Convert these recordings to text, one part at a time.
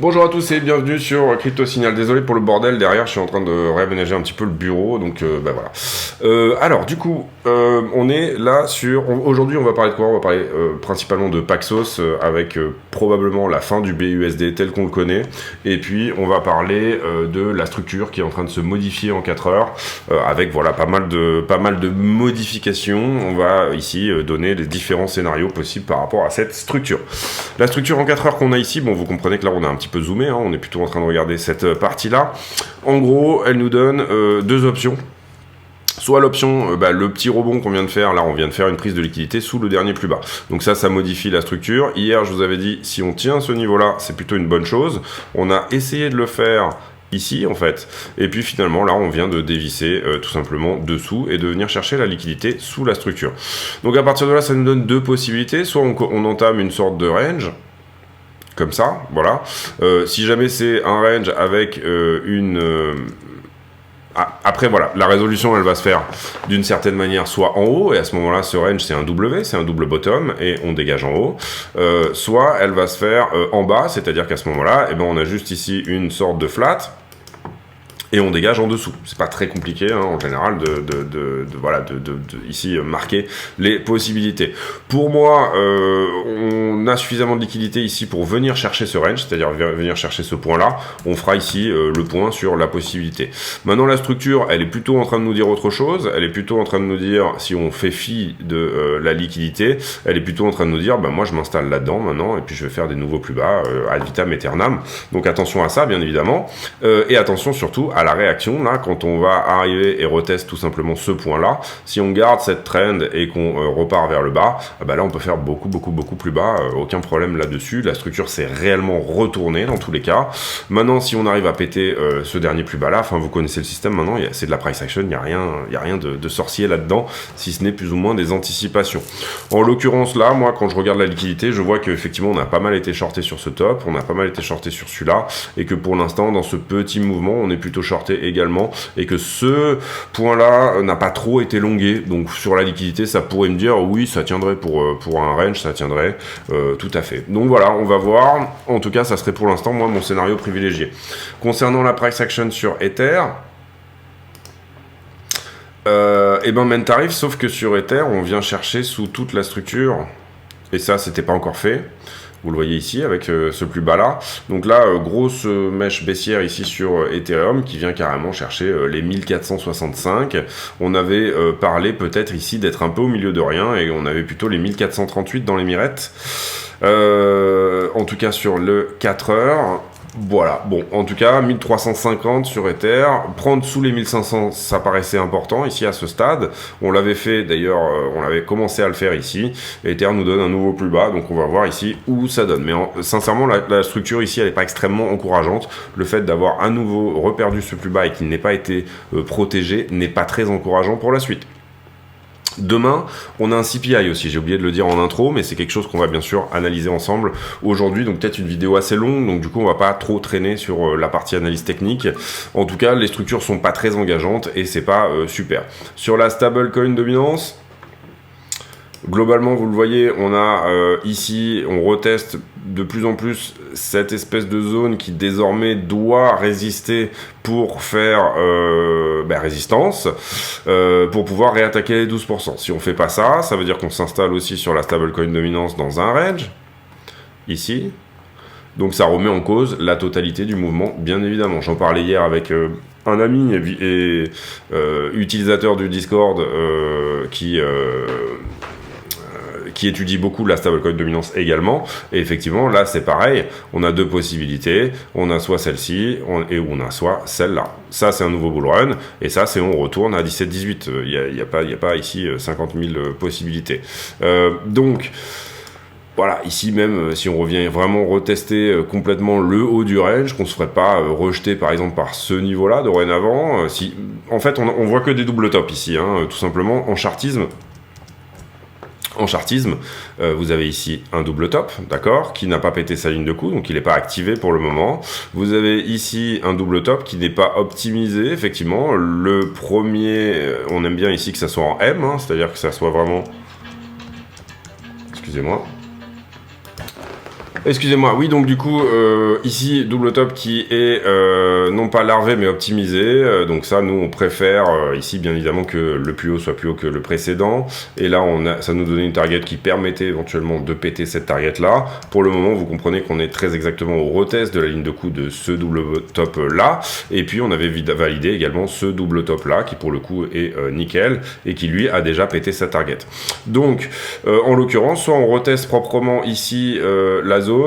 Bonjour à tous et bienvenue sur Crypto Signal. Désolé pour le bordel derrière, je suis en train de réaménager un petit peu le bureau, donc bah voilà. Alors du coup, on est là sur... Aujourd'hui on va parler de quoi? On va parler principalement de Paxos avec probablement la fin du BUSD tel qu'on le connaît. Et puis on va parler de la structure qui est en train de se modifier en 4 heures avec voilà pas mal de modifications. On va ici donner les différents scénarios possibles par rapport à cette structure. La structure en 4 heures qu'on a ici, bon vous comprenez que là on a un petit peu zoomé, hein, on est plutôt en train de regarder cette partie-là. En gros, elle nous donne deux options. Soit l'option, le petit rebond qu'on vient de faire, là on vient de faire une prise de liquidité sous le dernier plus bas. Donc ça modifie la structure. Hier, je vous avais dit, si on tient ce niveau-là, c'est plutôt une bonne chose. On a essayé de le faire ici en fait, et puis finalement là on vient de dévisser tout simplement dessous et de venir chercher la liquidité sous la structure. Donc à partir de là, ça nous donne deux possibilités. Soit on entame une sorte de range, comme ça, voilà. Si jamais c'est un range avec après, voilà, la résolution, elle va se faire d'une certaine manière, soit en haut, et à ce moment-là, ce range, c'est un W, c'est un double bottom, et on dégage en haut. Soit elle va se faire en bas, c'est-à-dire qu'à ce moment-là, on a juste ici une sorte de flat, et on dégage en dessous. C'est pas très compliqué, hein, en général, ici marquer les possibilités. Pour moi, on a suffisamment de liquidité ici pour venir chercher ce range, c'est-à-dire venir chercher ce point-là. On fera ici le point sur la possibilité. Maintenant, la structure, elle est plutôt en train de nous dire autre chose. Elle est plutôt en train de nous dire, si on fait fi de la liquidité, elle est plutôt en train de nous dire, moi je m'installe là-dedans maintenant, et puis je vais faire des nouveaux plus bas, ad vitam aeternam. Donc attention à ça, bien évidemment. Et attention surtout à la réaction, là, quand on va arriver et reteste tout simplement ce point-là. Si on garde cette trend et qu'on repart vers le bas, là, on peut faire beaucoup plus bas, aucun problème là-dessus. La structure s'est réellement retournée dans tous les cas. Maintenant, si on arrive à péter ce dernier plus bas là, enfin, vous connaissez le système maintenant, c'est de la price action, il n'y a rien de sorcier là-dedans, si ce n'est plus ou moins des anticipations. En l'occurrence, là, moi, quand je regarde la liquidité, je vois qu'effectivement, on a pas mal été shorté sur ce top, on a pas mal été shorté sur celui-là, et que pour l'instant, dans ce petit mouvement, on est plutôt shorté également, et que ce point-là n'a pas trop été longué. Donc sur la liquidité, ça pourrait me dire oui, ça tiendrait pour un range, ça tiendrait tout à fait. Donc voilà, on va voir. En tout cas, ça serait pour l'instant moi mon scénario privilégié. Concernant la price action sur Ether, main tarif, sauf que sur Ether, on vient chercher sous toute la structure, et ça, c'était pas encore fait. Vous le voyez ici avec ce plus bas là. Donc là, grosse mèche baissière ici sur Ethereum qui vient carrément chercher les 1465. On avait parlé peut-être ici d'être un peu au milieu de rien et on avait plutôt les 1438 dans les mirettes. En tout cas sur le 4 heures. Voilà, bon, en tout cas, 1350 sur Ether, prendre sous les 1500, ça paraissait important ici à ce stade. On l'avait fait, d'ailleurs, on avait commencé à le faire ici. Ether nous donne un nouveau plus bas, donc on va voir ici où ça donne. Mais sincèrement, la structure ici, elle n'est pas extrêmement encourageante. Le fait d'avoir à nouveau reperdu ce plus bas et qu'il n'ait pas été protégé n'est pas très encourageant pour la suite. Demain, on a un CPI aussi, j'ai oublié de le dire en intro, mais c'est quelque chose qu'on va bien sûr analyser ensemble aujourd'hui, donc peut-être une vidéo assez longue, donc du coup on va pas trop traîner sur la partie analyse technique. En tout cas, les structures sont pas très engageantes et c'est pas super. Sur la stablecoin dominance, globalement, vous le voyez, on a ici, on reteste de plus en plus cette espèce de zone qui désormais doit résister pour faire résistance, pour pouvoir réattaquer les 12%. Si on fait pas ça, ça veut dire qu'on s'installe aussi sur la stablecoin dominance dans un range, ici. Donc ça remet en cause la totalité du mouvement, bien évidemment. J'en parlais hier avec un ami et utilisateur du Discord qui étudie beaucoup la stablecoin dominance également, et effectivement là c'est pareil, on a deux possibilités, on a soit celle-ci et on a soit celle-là. Ça c'est un nouveau bull run, et ça c'est on retourne à 17-18, il n'y a pas ici 50 000 possibilités. Donc voilà, ici même, si on revient vraiment retester complètement le haut du range, qu'on ne se ferait pas rejeter par exemple par ce niveau-là dorénavant, en fait on voit que des double tops ici, hein, tout simplement en chartisme. En chartisme, vous avez ici un double top, d'accord, qui n'a pas pété sa ligne de coup, donc il n'est pas activé pour le moment. Vous avez ici un double top qui n'est pas optimisé, effectivement. Le premier, on aime bien ici que ça soit en M, hein, c'est-à-dire que ça soit vraiment... Excusez-moi. Excusez-moi, oui, donc du coup, ici, double top qui est non pas larvé, mais optimisé. Donc ça, nous, on préfère ici, bien évidemment, que le plus haut soit plus haut que le précédent. Et là, ça nous donnait une target qui permettait éventuellement de péter cette target-là. Pour le moment, vous comprenez qu'on est très exactement au retest de la ligne de coup de ce double top-là. Et puis, on avait validé également ce double top-là, qui pour le coup est nickel, et qui, lui, a déjà pété sa target. Donc, en l'occurrence, soit on reteste proprement ici la zone,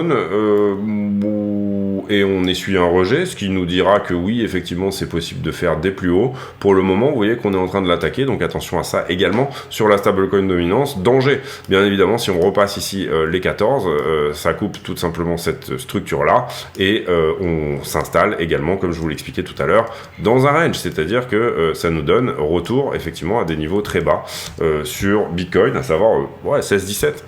et on essuie un rejet, ce qui nous dira que oui, effectivement, c'est possible de faire des plus hauts. Pour le moment, vous voyez qu'on est en train de l'attaquer, donc attention à ça également sur la stablecoin dominance. Danger, bien évidemment, si on repasse ici les 14, ça coupe tout simplement cette structure-là, et on s'installe également, comme je vous l'expliquais tout à l'heure, dans un range, c'est-à-dire que ça nous donne retour, effectivement, à des niveaux très bas sur Bitcoin, à savoir 16-17.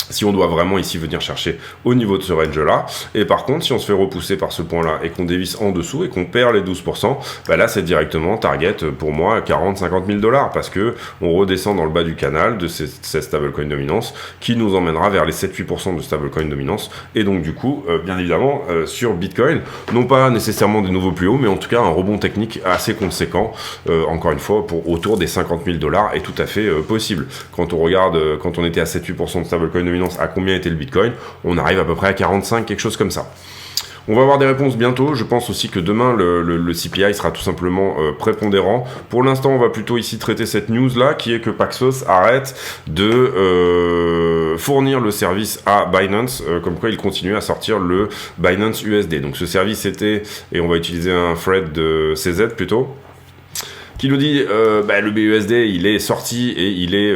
Si on doit vraiment ici venir chercher au niveau de ce range-là. Et par contre, si on se fait repousser par ce point-là et qu'on dévisse en dessous et qu'on perd les 12%, bah là, c'est directement target pour moi 40-50 000 $, parce que on redescend dans le bas du canal de cette stablecoin dominance qui nous emmènera vers les 7-8% de stablecoin dominance. Et donc, du coup, bien évidemment, sur Bitcoin, non pas nécessairement des nouveaux plus hauts, mais en tout cas un rebond technique assez conséquent, encore une fois, pour autour des 50 000 $ est tout à fait possible. Quand on regarde, quand on était à 7-8% de stablecoin dominance, à combien était le Bitcoin, on arrive à peu près à 45, quelque chose comme ça. On va avoir des réponses bientôt. Je pense aussi que demain, le CPI sera tout simplement prépondérant. Pour l'instant, on va plutôt ici traiter cette news-là, qui est que Paxos arrête de fournir le service à Binance, comme quoi il continue à sortir le Binance USD. Donc ce service était, et on va utiliser un thread de CZ plutôt, qui nous dit le BUSD il est sorti et il est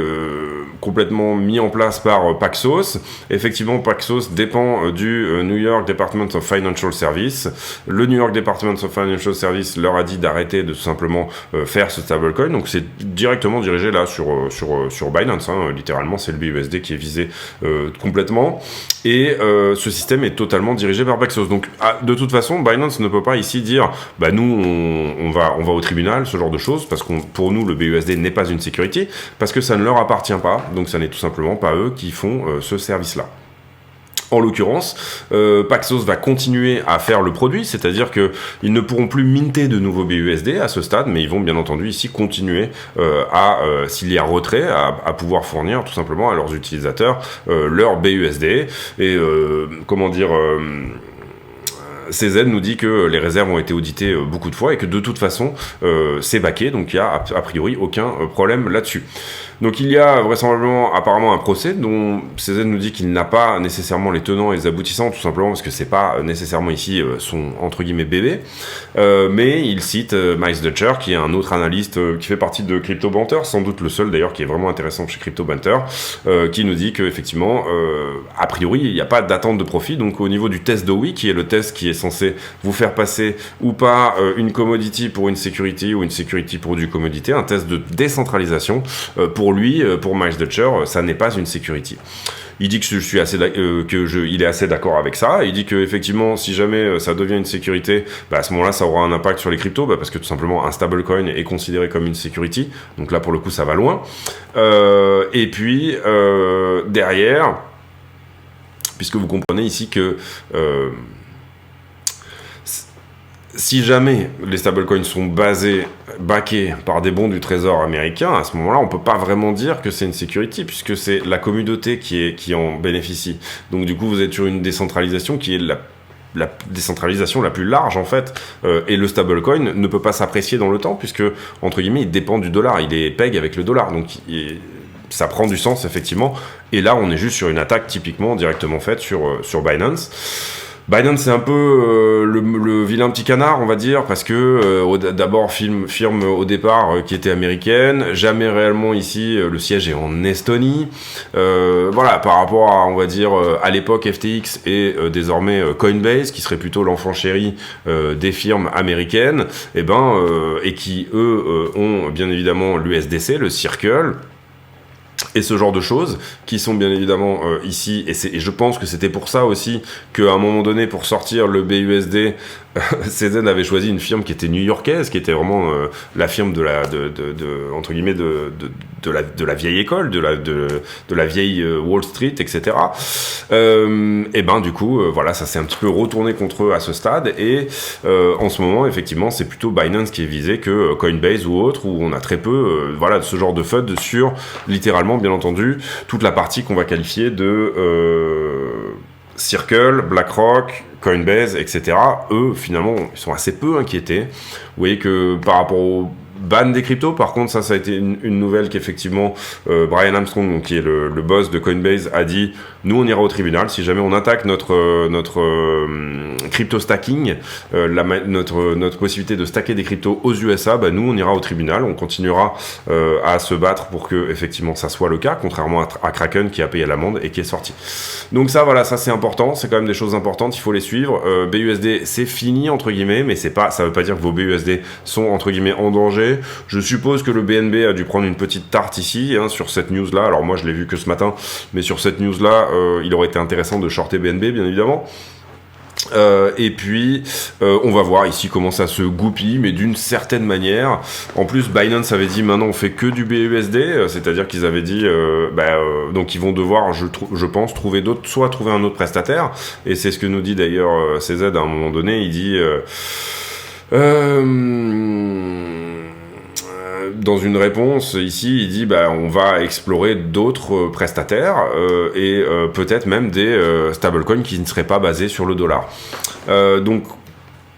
complètement mis en place par Paxos. Effectivement, Paxos dépend du New York Department of Financial Services. Le New York Department of Financial Services leur a dit d'arrêter de tout simplement faire ce stablecoin. Donc c'est directement dirigé là sur Binance. Hein. Littéralement, c'est le BUSD qui est visé complètement. Et ce système est totalement dirigé par Paxos. Donc de toute façon, Binance ne peut pas ici dire nous on va au tribunal, ce genre de choses, parce que pour nous le BUSD n'est pas une security, parce que ça ne leur appartient pas. Donc ça n'est tout simplement pas eux qui font ce service-là. En l'occurrence, Paxos va continuer à faire le produit, c'est-à-dire qu'ils ne pourront plus minter de nouveaux BUSD à ce stade, mais ils vont bien entendu ici continuer s'il y a retrait, à pouvoir fournir tout simplement à leurs utilisateurs leur BUSD. Et CZ nous dit que les réserves ont été auditées beaucoup de fois et que de toute façon c'est backé, donc il n'y a a priori aucun problème là-dessus. Donc il y a vraisemblablement apparemment un procès dont CZ nous dit qu'il n'a pas nécessairement les tenants et les aboutissants, tout simplement parce que c'est pas nécessairement ici son entre guillemets bébé, mais il cite Miles Dutcher qui est un autre analyste qui fait partie de Crypto Banter, sans doute le seul d'ailleurs qui est vraiment intéressant chez Crypto Banter, qui nous dit qu'effectivement a priori il n'y a pas d'attente de profit, donc au niveau du test d'OWI qui est le test qui est censé vous faire passer ou pas une commodity pour une security ou une security pour du commodité, un test de décentralisation, pour lui, pour Miles Dutcher, ça n'est pas une security. Il dit que il est assez d'accord avec ça. Il dit que effectivement, si jamais ça devient une sécurité, à ce moment-là, ça aura un impact sur les cryptos, parce que tout simplement, un stablecoin est considéré comme une security. Donc là, pour le coup, ça va loin. Et puis derrière, puisque vous comprenez ici que si jamais les stablecoins sont backés par des bons du trésor américain, à ce moment-là, on peut pas vraiment dire que c'est une security, puisque c'est la communauté qui en bénéficie. Donc du coup, vous êtes sur une décentralisation qui est la décentralisation la plus large, en fait, et le stablecoin ne peut pas s'apprécier dans le temps, puisque, entre guillemets, il dépend du dollar, il est peg avec le dollar, donc ça prend du sens, effectivement, et là, on est juste sur une attaque typiquement directement faite sur Binance. Binance, c'est un peu le vilain petit canard, on va dire, parce que d'abord firme au départ qui était américaine, jamais réellement ici, le siège est en Estonie. Voilà, par rapport à, on va dire, à l'époque FTX et désormais Coinbase, qui serait plutôt l'enfant chéri des firmes américaines, et qui eux ont bien évidemment l'USDC, le Circle. et ce genre de choses qui sont bien évidemment ici, et je pense que c'était pour ça aussi qu'à un moment donné, pour sortir le BUSD, CZ avait choisi une firme qui était new-yorkaise, qui était vraiment la firme de la entre guillemets de la vieille école, de la vieille Wall Street, etc. Et ben du coup voilà, ça s'est un petit peu retourné contre eux à ce stade, et en ce moment effectivement c'est plutôt Binance qui est visé que Coinbase ou autre, où on a très peu voilà, ce genre de FUD sur littéralement bien entendu toute la partie qu'on va qualifier de Circle, BlackRock, Coinbase, etc. Eux, finalement, ils sont assez peu inquiétés. Vous voyez que par rapport au ban des cryptos, par contre, ça a été une nouvelle qu'effectivement Brian Armstrong, donc, qui est le boss de Coinbase, a dit: nous, on ira au tribunal si jamais on attaque notre crypto stacking, notre possibilité de stacker des cryptos aux USA. Bah, nous, on ira au tribunal, on continuera à se battre pour que effectivement ça soit le cas, contrairement à Kraken qui a payé l'amende et qui est sorti. Donc ça, voilà, ça c'est important, c'est quand même des choses importantes, il faut les suivre. BUSD, c'est fini entre guillemets, mais ça veut pas dire que vos BUSD sont entre guillemets en danger. Je suppose que le BNB a dû prendre une petite tarte ici, sur cette news-là. Alors moi, je l'ai vu que ce matin, mais sur cette news-là, il aurait été intéressant de shorter BNB, bien évidemment. Et puis on va voir ici comment ça se goupille, mais d'une certaine manière. En plus, Binance avait dit maintenant on fait que du BUSD, c'est-à-dire qu'ils avaient dit donc ils vont devoir, je pense, trouver un autre prestataire, et c'est ce que nous dit d'ailleurs CZ à un moment donné. Il dit dans une réponse ici, il dit on va explorer d'autres prestataires et peut-être même des stablecoins qui ne seraient pas basés sur le dollar. Donc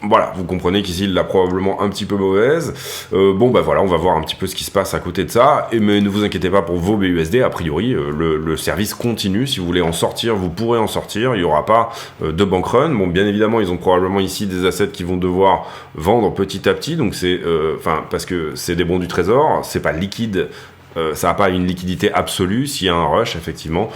voilà, vous comprenez qu'ici il l'a probablement un petit peu mauvaise. Voilà, on va voir un petit peu ce qui se passe à côté de ça. Mais ne vous inquiétez pas pour vos BUSD, a priori le service continue. Si vous voulez en sortir, vous pourrez en sortir. Il n'y aura pas de bank run. Bon, bien évidemment, ils ont probablement ici des assets qu'ils vont devoir vendre petit à petit. Donc c'est, parce que c'est des bons du trésor, c'est pas liquide. Ça n'a pas une liquidité absolue. S'il y a un rush, effectivement,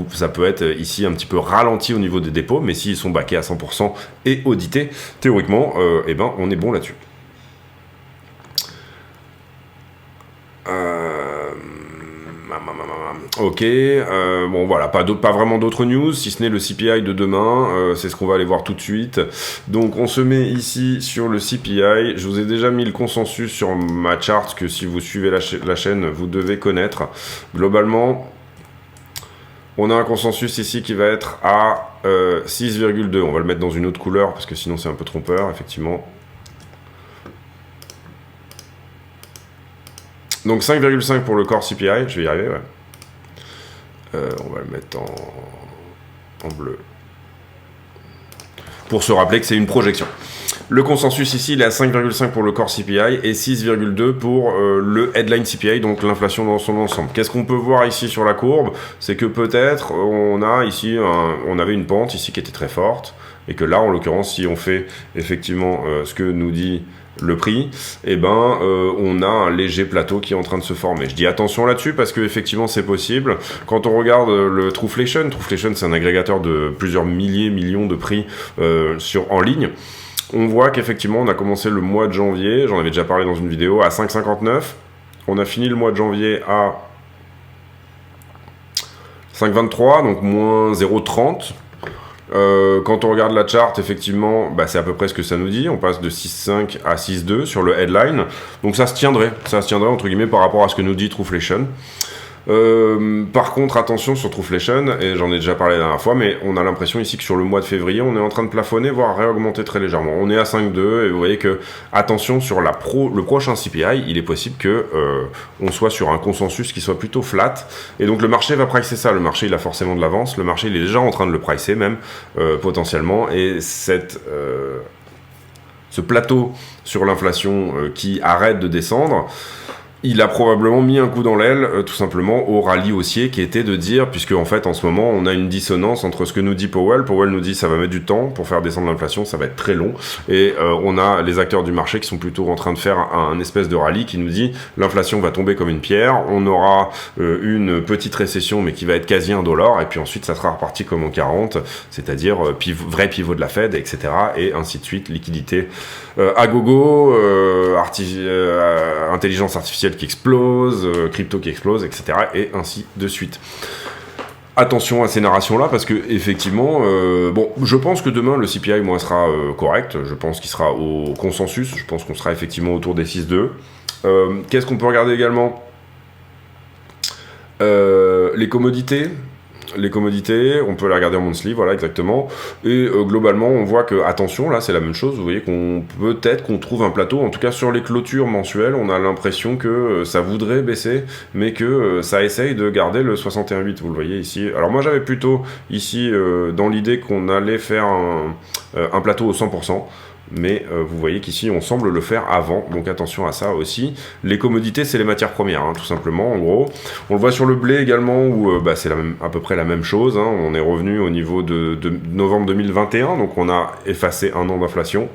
ça peut être ici un petit peu ralenti au niveau des dépôts, mais s'ils sont backés à 100% et audités, théoriquement, on est bon là-dessus. Ok, bon voilà, pas vraiment d'autres news, si ce n'est le CPI de demain, c'est ce qu'on va aller voir tout de suite. Donc on se met ici sur le CPI, je vous ai déjà mis le consensus sur ma chart, que si vous suivez la chaîne, vous devez connaître. Globalement, on a un consensus ici qui va être à 6,2, on va le mettre dans une autre couleur, parce que sinon c'est un peu trompeur, effectivement. Donc 5,5 pour le core CPI, je vais y arriver, ouais. On va le mettre en bleu. Pour se rappeler que c'est une projection. Le consensus ici, il est à 5,5 pour le core CPI et 6,2 pour le headline CPI, donc l'inflation dans son ensemble. Qu'est-ce qu'on peut voir ici sur la courbe? C'est que peut-être on avait une pente ici qui était très forte, et que là, en l'occurrence, si on fait effectivement ce que nous dit le prix, on a un léger plateau qui est en train de se former. Je dis attention là-dessus parce que effectivement c'est possible. Quand on regarde le Trueflation c'est un agrégateur de plusieurs millions de prix en ligne. On voit qu'effectivement on a commencé le mois de janvier, j'en avais déjà parlé dans une vidéo, à 5,59. On a fini le mois de janvier à 5,23, donc moins 0,30. Quand on regarde la chart, effectivement, c'est à peu près ce que ça nous dit. On passe de 6,5 à 6,2 sur le headline. Donc ça se tiendrait entre guillemets par rapport à ce que nous dit Trueflation. Par contre, attention sur Trueflation, et j'en ai déjà parlé la dernière fois, mais on a l'impression ici que sur le mois de février, on est en train de plafonner, voire réaugmenter très légèrement. On est à 5,2, et vous voyez que, attention, sur le prochain CPI, il est possible que on soit sur un consensus qui soit plutôt flat, et donc le marché va pricer ça. Le marché, il a forcément de l'avance, le marché, il est déjà en train de le pricer même, potentiellement, et ce plateau sur l'inflation qui arrête de descendre, il a probablement mis un coup dans l'aile, tout simplement, au rallye haussier qui était de dire, puisque en fait, en ce moment, on a une dissonance entre ce que nous dit Powell. Powell nous dit ça va mettre du temps pour faire descendre l'inflation, ça va être très long. Et on a les acteurs du marché qui sont plutôt en train de faire un espèce de rallye qui nous dit l'inflation va tomber comme une pierre, on aura une petite récession, mais qui va être quasi $1, et puis ensuite, ça sera reparti comme en 40, c'est-à-dire vrai pivot de la Fed, etc., et ainsi de suite, liquidité à gogo, intelligence artificielle logiciels qui explosent, crypto qui explose, etc. et ainsi de suite. Attention à ces narrations-là, parce que effectivement, bon, je pense que demain le CPI moi sera correct. Je pense qu'il sera au consensus. Je pense qu'on sera effectivement autour des 6,2. Qu'est-ce qu'on peut regarder également? Les commodités. Les commodités, on peut la regarder en monthly, voilà exactement. Et globalement, on voit que, attention, là c'est la même chose. Vous voyez qu'on peut-être qu'on trouve un plateau. En tout cas, sur les clôtures mensuelles, on a l'impression que ça voudrait baisser, mais que ça essaye de garder le 61,8. Vous le voyez ici. Alors moi, j'avais plutôt ici dans l'idée qu'on allait faire un plateau au 100%. Mais vous voyez qu'ici on semble le faire avant, donc attention à ça aussi. Les commodités, c'est les matières premières, hein, tout simplement, en gros. On le voit sur le blé également, où c'est à peu près la même chose, hein. On est revenu au niveau de novembre 2021, donc on a effacé un an d'inflation.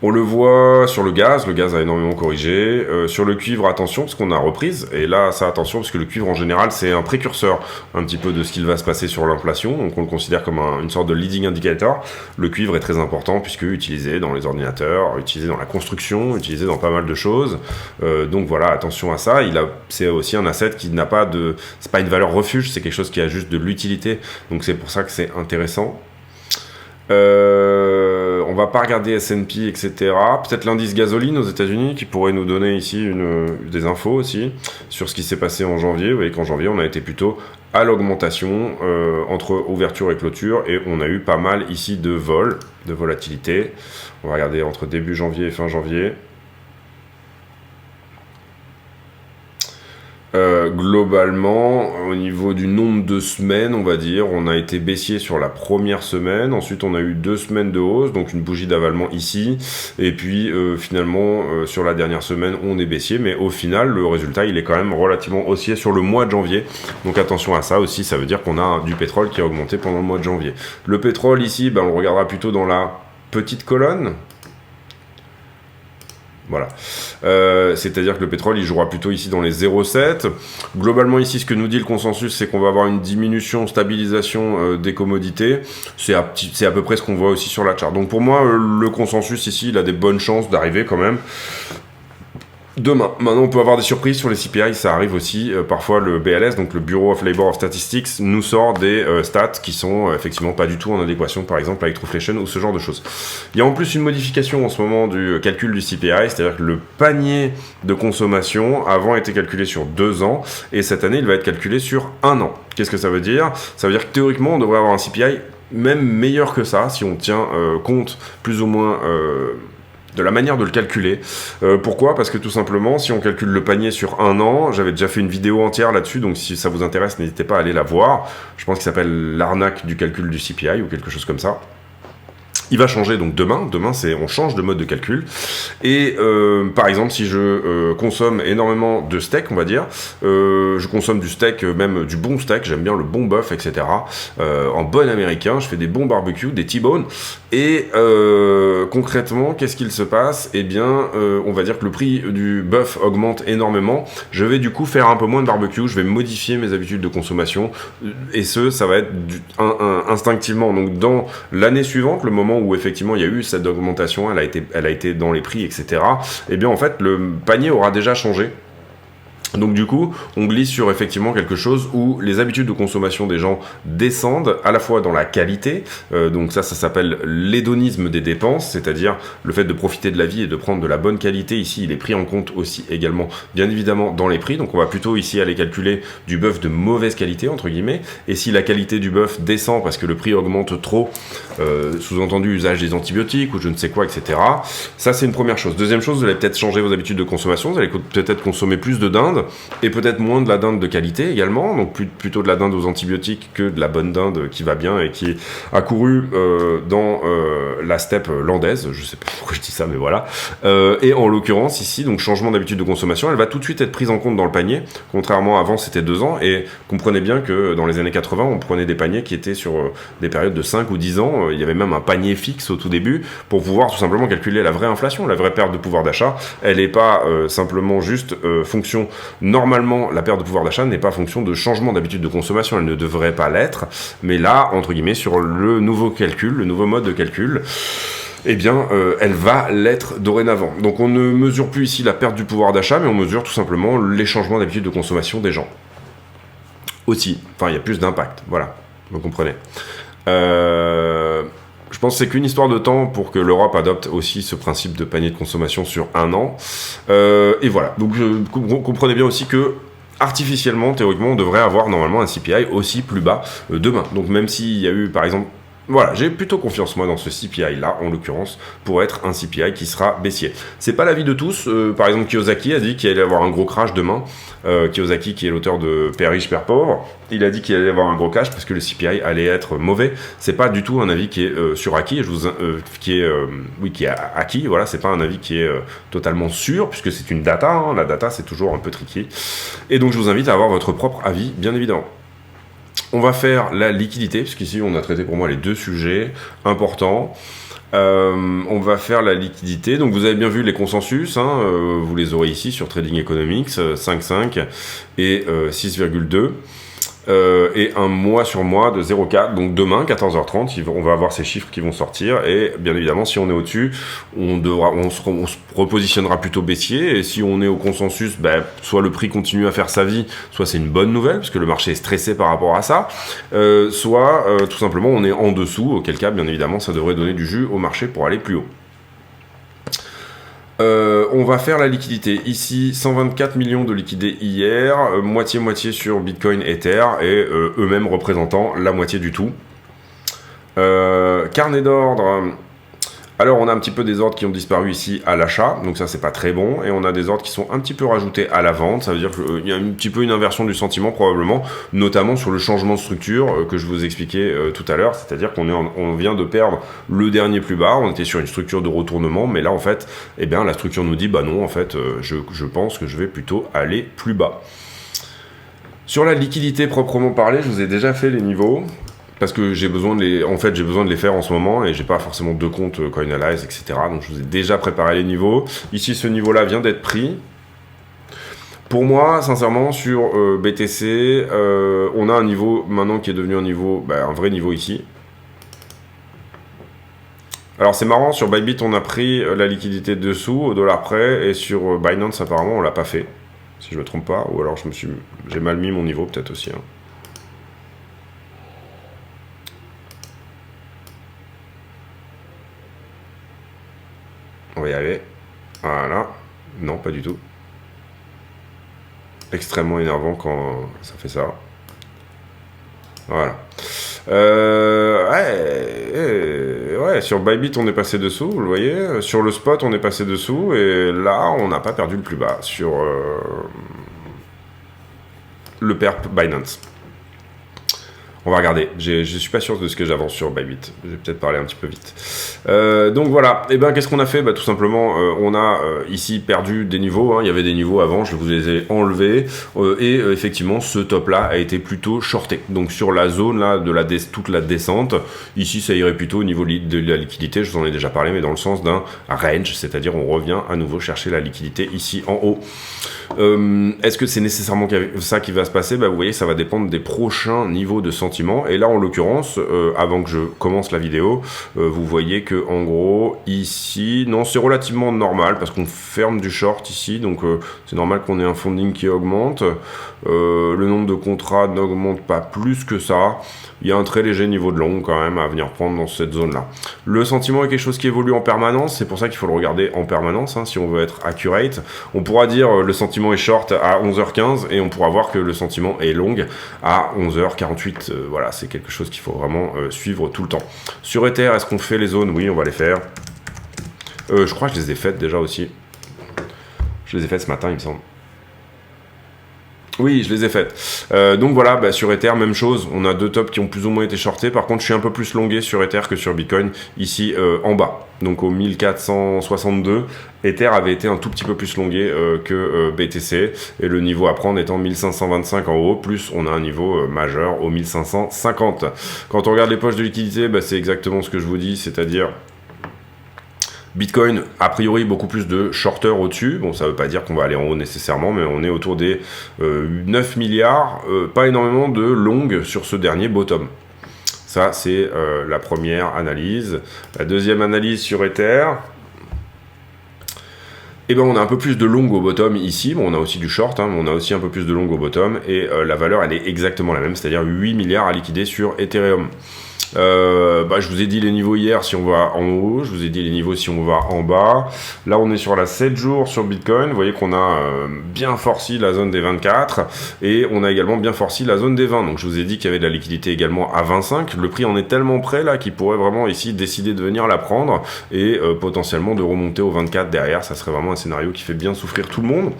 On le voit sur le gaz a énormément corrigé. Sur le cuivre, attention, parce qu'on a reprise. Et là, ça, attention, parce que le cuivre, en général, c'est un précurseur un petit peu de ce qu'il va se passer sur l'inflation. Donc, on le considère comme une sorte de leading indicator. Le cuivre est très important, puisque utilisé dans les ordinateurs, utilisé dans la construction, utilisé dans pas mal de choses. Donc, voilà, attention à ça. C'est aussi un asset qui n'a pas de... C'est pas une valeur refuge, c'est quelque chose qui a juste de l'utilité. Donc, c'est pour ça que c'est intéressant. On va pas regarder S&P, etc. Peut-être l'indice gasoline aux États-Unis qui pourrait nous donner ici des infos aussi sur ce qui s'est passé en janvier. Vous voyez qu'en janvier, on a été plutôt à l'augmentation entre ouverture et clôture, et on a eu pas mal ici de volatilité. On va regarder entre début janvier et fin janvier. Globalement, au niveau du nombre de semaines, on va dire, on a été baissier sur la première semaine, ensuite on a eu 2 semaines de hausse, donc une bougie d'avalement ici, et puis finalement sur la dernière semaine on est baissier, mais au final le résultat il est quand même relativement haussier sur le mois de janvier, donc attention à ça aussi, ça veut dire qu'on a du pétrole qui a augmenté pendant le mois de janvier. Le pétrole ici, on le regardera plutôt dans la petite colonne. Voilà, c'est-à-dire que le pétrole il jouera plutôt ici dans les 0,7. Globalement ici ce que nous dit le consensus, c'est qu'on va avoir une diminution, stabilisation des commodités. C'est à peu près ce qu'on voit aussi sur la charte. Donc pour moi le consensus ici il a des bonnes chances d'arriver quand même demain. Maintenant, on peut avoir des surprises sur les CPI, ça arrive aussi. Parfois, le BLS, donc le Bureau of Labor of Statistics, nous sort des stats qui sont effectivement pas du tout en adéquation, par exemple, avec Trueflation ou ce genre de choses. Il y a en plus une modification en ce moment du calcul du CPI, c'est-à-dire que le panier de consommation, avant, était calculé sur 2 ans, et cette année, il va être calculé sur 1 an. Qu'est-ce que ça veut dire? Ça veut dire que théoriquement, on devrait avoir un CPI même meilleur que ça, si on tient compte plus ou moins... de la manière de le calculer. Pourquoi? Parce que tout simplement, si on calcule le panier sur 1 an, j'avais déjà fait une vidéo entière là-dessus, donc si ça vous intéresse, n'hésitez pas à aller la voir. Je pense qu'il s'appelle l'arnaque du calcul du CPI ou quelque chose comme ça. Il va changer donc demain. Demain, on change de mode de calcul. Et par exemple, si je consomme énormément de steak, on va dire, je consomme du steak, même du bon steak, j'aime bien le bon bœuf, etc. En bon américain, je fais des bons barbecues, des T-bones. Et concrètement, qu'est-ce qu'il se passe? Eh bien, on va dire que le prix du bœuf augmente énormément. Je vais du coup faire un peu moins de barbecue, je vais modifier mes habitudes de consommation. Et ça va être instinctivement. Donc dans l'année suivante, le moment où effectivement il y a eu cette augmentation, elle a été dans les prix, etc. Eh bien en fait le panier aura déjà changé. Donc du coup, on glisse sur effectivement quelque chose où les habitudes de consommation des gens descendent à la fois dans la qualité, donc ça s'appelle l'hédonisme des dépenses, c'est-à-dire le fait de profiter de la vie et de prendre de la bonne qualité. Ici, il est pris en compte aussi également, bien évidemment, dans les prix. Donc on va plutôt ici aller calculer du bœuf de mauvaise qualité, entre guillemets, et si la qualité du bœuf descend parce que le prix augmente trop, sous-entendu usage des antibiotiques ou je ne sais quoi, etc. Ça, c'est une première chose. Deuxième chose, vous allez peut-être changer vos habitudes de consommation, vous allez peut-être consommer plus de dinde, et peut-être moins de la dinde de qualité également, donc plutôt de la dinde aux antibiotiques que de la bonne dinde qui va bien et qui a couru dans la steppe landaise, je sais pas pourquoi je dis ça, mais voilà. Et en l'occurrence ici, donc changement d'habitude de consommation, elle va tout de suite être prise en compte dans le panier, contrairement à avant c'était 2 ans, et comprenez bien que dans les années 80, on prenait des paniers qui étaient sur des périodes de 5 ou 10 ans, il y avait même un panier fixe au tout début, pour pouvoir tout simplement calculer la vraie inflation, la vraie perte de pouvoir d'achat. Elle n'est pas simplement juste fonction... Normalement, la perte de pouvoir d'achat n'est pas fonction de changement d'habitude de consommation, elle ne devrait pas l'être, mais là, entre guillemets, sur le nouveau calcul, le nouveau mode de calcul, eh bien, elle va l'être dorénavant. Donc on ne mesure plus ici la perte du pouvoir d'achat, mais on mesure tout simplement les changements d'habitude de consommation des gens. Aussi, enfin, il y a plus d'impact, voilà, vous comprenez. Je pense que c'est qu'une histoire de temps pour que l'Europe adopte aussi ce principe de panier de consommation sur un an. Et voilà, donc comprenez bien aussi que artificiellement, théoriquement, on devrait avoir normalement un CPI aussi plus bas demain. Donc même s'il y a eu, par exemple, voilà, j'ai plutôt confiance moi dans ce CPI là, en l'occurrence, pour être un CPI qui sera baissier. C'est pas l'avis de tous. Par exemple, Kiyosaki a dit qu'il allait avoir un gros crash demain. Kiyosaki, qui est l'auteur de Père riche, Père pauvre, il a dit qu'il allait y avoir un gros crash parce que le CPI allait être mauvais. C'est pas du tout un avis qui est suracquis, qui est acquis. Voilà, c'est pas un avis qui est totalement sûr puisque c'est une data. Hein, la data, c'est toujours un peu tricky. Et donc, je vous invite à avoir votre propre avis, bien évidemment. On va faire la liquidité, puisqu'ici on a traité pour moi les deux sujets importants. On va faire la liquidité. Donc vous avez bien vu les consensus, hein, vous les aurez ici sur Trading Economics, 5,5 et 6,2. Et un mois sur mois de 0,4. Donc demain, 14h30, on va avoir ces chiffres qui vont sortir. Et bien évidemment, si on est au-dessus, on se repositionnera plutôt baissier. Et si on est au consensus, soit le prix continue à faire sa vie, soit c'est une bonne nouvelle, parce que le marché est stressé par rapport à ça, soit tout simplement on est en dessous, auquel cas, bien évidemment, ça devrait donner du jus au marché pour aller plus haut. On va faire la liquidité. Ici, 124 millions de liquidés hier, moitié-moitié sur Bitcoin, Ether, et eux-mêmes représentant la moitié du tout. Carnet d'ordre. Alors, on a un petit peu des ordres qui ont disparu ici à l'achat, donc ça, c'est pas très bon. Et on a des ordres qui sont un petit peu rajoutés à la vente. Ça veut dire qu'il y a un petit peu une inversion du sentiment, probablement, notamment sur le changement de structure que je vous expliquais tout à l'heure. C'est-à-dire qu'on vient de perdre le dernier plus bas. On était sur une structure de retournement, mais là, en fait, eh bien, la structure nous dit, bah non, en fait, je pense que je vais plutôt aller plus bas. Sur la liquidité proprement parlée, je vous ai déjà fait les niveaux. Parce que j'ai besoin de les faire en ce moment et j'ai pas forcément de compte CoinAlyze, etc. Donc je vous ai déjà préparé les niveaux. Ici, ce niveau-là vient d'être pris. Pour moi, sincèrement, sur BTC, on a un niveau maintenant qui est devenu un vrai niveau ici. Alors c'est marrant, sur Bybit, on a pris la liquidité dessous, au dollar près, et sur Binance, apparemment, on l'a pas fait. Si je me trompe pas, ou alors j'ai mal mis mon niveau, peut-être aussi. Hein. On va y aller. Voilà. Non, pas du tout. Extrêmement énervant quand ça fait ça. Voilà. Ouais, sur Bybit, on est passé dessous, vous le voyez. Sur le spot, on est passé dessous. Et là, on n'a pas perdu le plus bas sur le pair Binance. On va regarder. Je suis pas sûr de ce que j'avance sur Bybit. Je vais peut-être parler un petit peu vite. Donc voilà. Et ben qu'est-ce qu'on a fait ? Tout simplement, on a ici perdu des niveaux. Hein. Il y avait des niveaux avant. Je vous les ai enlevés. Et effectivement, ce top-là a été plutôt shorté. Donc sur la zone là de toute la descente, ici ça irait plutôt au niveau de la liquidité. Je vous en ai déjà parlé, mais dans le sens d'un range, c'est-à-dire on revient à nouveau chercher la liquidité ici en haut. Est-ce que c'est nécessairement ça qui va se passer ? Vous voyez, ça va dépendre des prochains niveaux de sentiments. Et là, en l'occurrence, avant que je commence la vidéo, vous voyez que en gros, ici, non, c'est relativement normal parce qu'on ferme du short ici, donc c'est normal qu'on ait un funding qui augmente. Le nombre de contrats n'augmente pas plus que ça. Il y a un très léger niveau de long quand même à venir prendre dans cette zone-là. Le sentiment est quelque chose qui évolue en permanence, c'est pour ça qu'il faut le regarder en permanence, hein, si on veut être accurate. On pourra dire le sentiment est short à 11h15 et on pourra voir que le sentiment est long à 11h48. Voilà, c'est quelque chose qu'il faut vraiment suivre tout le temps. Sur Ether, est-ce qu'on fait les zones ? Oui, on va les faire. Je crois que je les ai faites déjà aussi. Je les ai faites ce matin, il me semble. Oui, je les ai faites. Donc voilà, sur Ether, même chose. On a deux tops qui ont plus ou moins été shortés. Par contre, je suis un peu plus longué sur Ether que sur Bitcoin, ici en bas. Donc au 1462, Ether avait été un tout petit peu plus longué que BTC. Et le niveau à prendre étant 1525 en haut, plus on a un niveau majeur au 1550. Quand on regarde les poches de liquidité, c'est exactement ce que je vous dis, c'est-à-dire... Bitcoin, a priori, beaucoup plus de shorters au-dessus. Bon, ça ne veut pas dire qu'on va aller en haut nécessairement, mais on est autour des 9 milliards. Pas énormément de longues sur ce dernier bottom. Ça, c'est la première analyse. La deuxième analyse sur Ether, et ben on a un peu plus de long au bottom ici, bon on a aussi du short, mais on a aussi un peu plus de long au bottom, et la valeur elle est exactement la même, c'est-à-dire 8 milliards à liquider sur Ethereum. Je vous ai dit les niveaux hier si on va en haut, je vous ai dit les niveaux si on va en bas. Là on est sur la 7 jours sur Bitcoin, vous voyez qu'on a bien forci la zone des 24 et on a également bien forci la zone des 20. Donc je vous ai dit qu'il y avait de la liquidité également à 25. Le prix en est tellement près là qu'il pourrait vraiment ici décider de venir la prendre et potentiellement de remonter au 24 derrière. Ça serait vraiment un scénario qui fait bien souffrir tout le monde.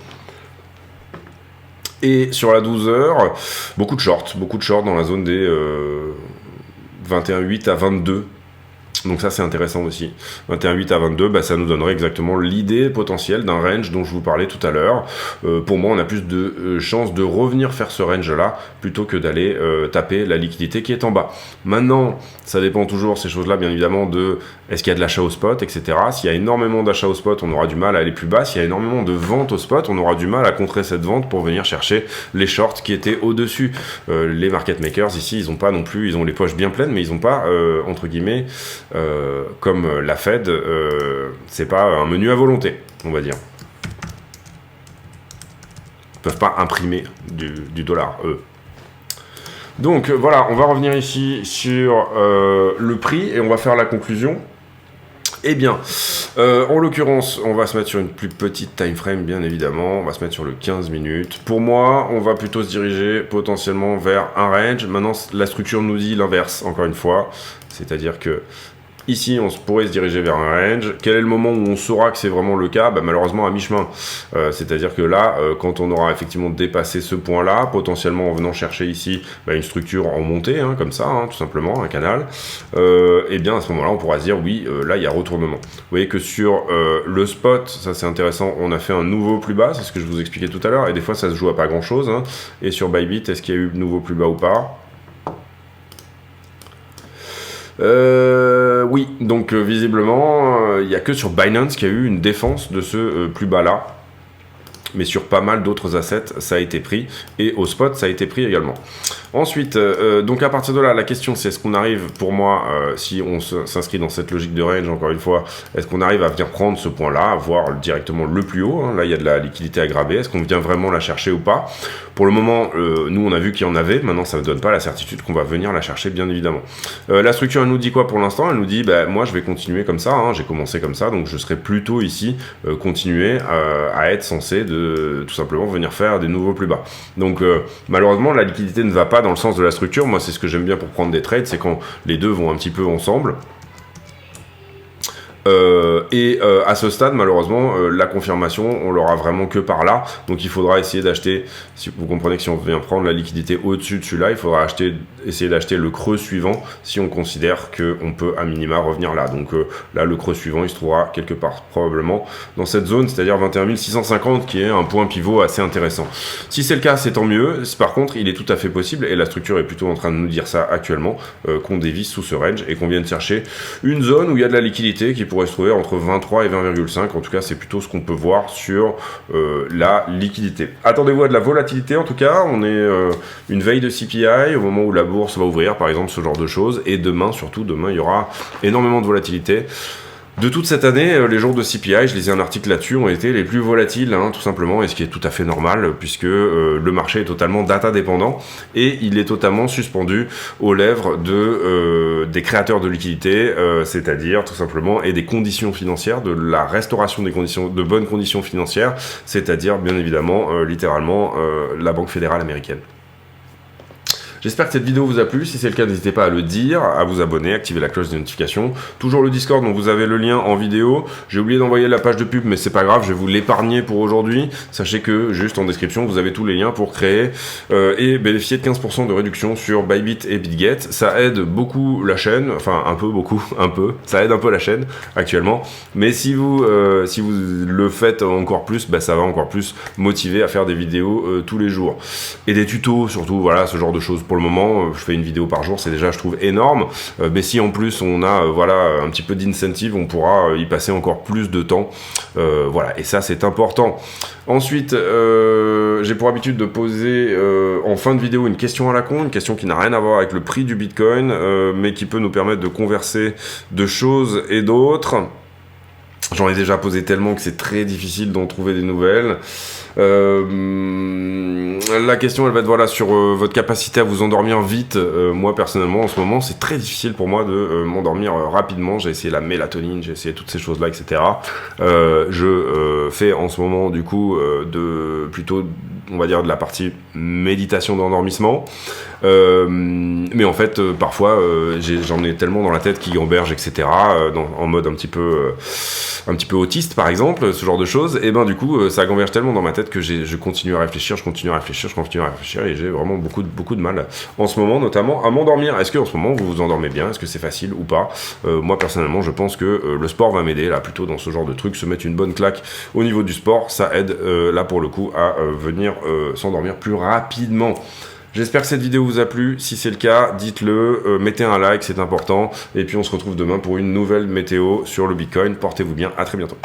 Et sur la 12 heures, beaucoup de shorts dans la zone des 21,8 à 22. Donc ça c'est intéressant aussi. 21,8 à 22, ça nous donnerait exactement l'idée potentielle d'un range dont je vous parlais tout à l'heure. Pour moi on a plus de chances de revenir faire ce range là plutôt que d'aller taper la liquidité qui est en bas. Maintenant ça dépend toujours ces choses là bien évidemment de est-ce qu'il y a de l'achat au spot, etc. S'il y a énormément d'achat au spot, on aura du mal à aller plus bas. S'il y a énormément de ventes au spot, on aura du mal à contrer cette vente pour venir chercher les shorts qui étaient au-dessus. Les market makers ici, ils ont pas non plus, ils ont les poches bien pleines, mais ils ont pas, entre guillemets, comme la Fed, c'est pas un menu à volonté, on va dire. Ils peuvent pas imprimer du dollar, eux. Donc voilà, on va revenir ici sur le prix et on va faire la conclusion. Eh bien, en l'occurrence, on va se mettre sur une plus petite time frame, bien évidemment. On va se mettre sur le 15 minutes. Pour moi, on va plutôt se diriger potentiellement vers un range. Maintenant, la structure nous dit l'inverse, encore une fois. C'est-à-dire que ici, on pourrait se diriger vers un range. Quel est le moment où on saura que c'est vraiment le cas? Malheureusement, à mi-chemin. C'est-à-dire que là, quand on aura effectivement dépassé ce point-là, potentiellement en venant chercher ici une structure en montée, comme ça, tout simplement, un canal, et bien à ce moment-là, on pourra se dire, oui, là, il y a retournement. Vous voyez que sur le spot, ça c'est intéressant, on a fait un nouveau plus bas, c'est ce que je vous expliquais tout à l'heure, et des fois, ça se joue à pas grand-chose. Et sur Bybit, est-ce qu'il y a eu de nouveau plus bas ou pas? Oui, donc visiblement, il n'y a que sur Binance qu'il y a eu une défense de ce plus bas là. Mais sur pas mal d'autres assets, ça a été pris. Et au spot, ça a été pris également. Ensuite, donc à partir de là, la question c'est est-ce qu'on arrive, pour moi, si on s'inscrit dans cette logique de range, encore une fois, est-ce qu'on arrive à venir prendre ce point-là, voir directement le plus haut, là il y a de la liquidité aggravée, est-ce qu'on vient vraiment la chercher ou pas? Pour le moment, nous on a vu qu'il y en avait, maintenant ça ne donne pas la certitude qu'on va venir la chercher, bien évidemment. La structure, elle nous dit quoi pour l'instant? Elle nous dit, moi je vais continuer comme ça, j'ai commencé comme ça, donc je serai plutôt ici, continuer à être censé de tout simplement venir faire des nouveaux plus bas. Donc malheureusement, la liquidité ne va pas dans le sens de la structure. Moi c'est ce que j'aime bien pour prendre des trades, c'est quand les deux vont un petit peu ensemble. À ce stade, malheureusement, la confirmation, on l'aura vraiment que par là. Donc il faudra essayer d'acheter, si vous comprenez que si on vient prendre la liquidité au-dessus de celui-là, il faudra essayer d'acheter le creux suivant si on considère qu'on peut à minima revenir là. Donc là, le creux suivant, il se trouvera quelque part probablement dans cette zone, c'est-à-dire 21 650, qui est un point pivot assez intéressant. Si c'est le cas, c'est tant mieux. Par contre, il est tout à fait possible, et la structure est plutôt en train de nous dire ça actuellement, qu'on dévisse sous ce range et qu'on vienne chercher une zone où il y a de la liquidité qui pourrait se trouver entre 23 et 20,5. En tout cas, c'est plutôt ce qu'on peut voir sur la liquidité. Attendez-vous à de la volatilité. En tout cas, on est une veille de CPI au moment où la bourse va ouvrir, par exemple, ce genre de choses. Et demain, surtout, demain, il y aura énormément de volatilité. De toute cette année, les jours de CPI, je lisais un article là-dessus, ont été les plus volatiles, tout simplement, et ce qui est tout à fait normal, puisque le marché est totalement data dépendant, et il est totalement suspendu aux lèvres des créateurs de liquidités, c'est-à-dire tout simplement, et des conditions financières, de la restauration des conditions, de bonnes conditions financières, c'est-à-dire bien évidemment, littéralement, la Banque fédérale américaine. J'espère que cette vidéo vous a plu. Si c'est le cas, n'hésitez pas à le dire, à vous abonner, activer la cloche de notification. Toujours le Discord, dont vous avez le lien en vidéo. J'ai oublié d'envoyer la page de pub, mais c'est pas grave, je vais vous l'épargner pour aujourd'hui. Sachez que juste en description, vous avez tous les liens pour créer et bénéficier de 15% de réduction sur Bybit et BitGet. Ça aide beaucoup la chaîne, enfin un peu, beaucoup, un peu. Ça aide un peu la chaîne actuellement. Mais si vous le faites encore plus, ça va encore plus motiver à faire des vidéos tous les jours. Et des tutos surtout, voilà, ce genre de choses. Pour le moment, je fais une vidéo par jour, c'est déjà, je trouve, énorme. Mais si en plus on a voilà, un petit peu d'incentive, on pourra y passer encore plus de temps. Voilà, et ça c'est important. Ensuite, j'ai pour habitude de poser en fin de vidéo une question à la con, une question qui n'a rien à voir avec le prix du Bitcoin, mais qui peut nous permettre de converser de choses et d'autres. J'en ai déjà posé tellement que c'est très difficile d'en trouver des nouvelles. La question, elle va être voilà, sur votre capacité à vous endormir vite. Moi, personnellement, en ce moment, c'est très difficile pour moi de m'endormir rapidement. J'ai essayé la mélatonine, j'ai essayé toutes ces choses-là, etc. Je fais en ce moment, du coup, plutôt, on va dire, de la partie méditation d'endormissement. Mais en fait, parfois, j'en ai tellement dans la tête qui gamberge, etc. En mode un petit peu autiste, par exemple, ce genre de choses. Et ben du coup, ça gamberge tellement dans ma tête que je continue à réfléchir, et j'ai vraiment beaucoup de mal en ce moment, notamment à m'endormir. Est-ce que en ce moment vous vous endormez bien? Est-ce que c'est facile ou pas? Moi personnellement, je pense que le sport va m'aider là, plutôt dans ce genre de truc, se mettre une bonne claque au niveau du sport, ça aide là pour le coup à venir s'endormir plus rapidement. J'espère que cette vidéo vous a plu. Si c'est le cas, dites-le, mettez un like, c'est important. Et puis on se retrouve demain pour une nouvelle météo sur le Bitcoin. Portez-vous bien, à très bientôt.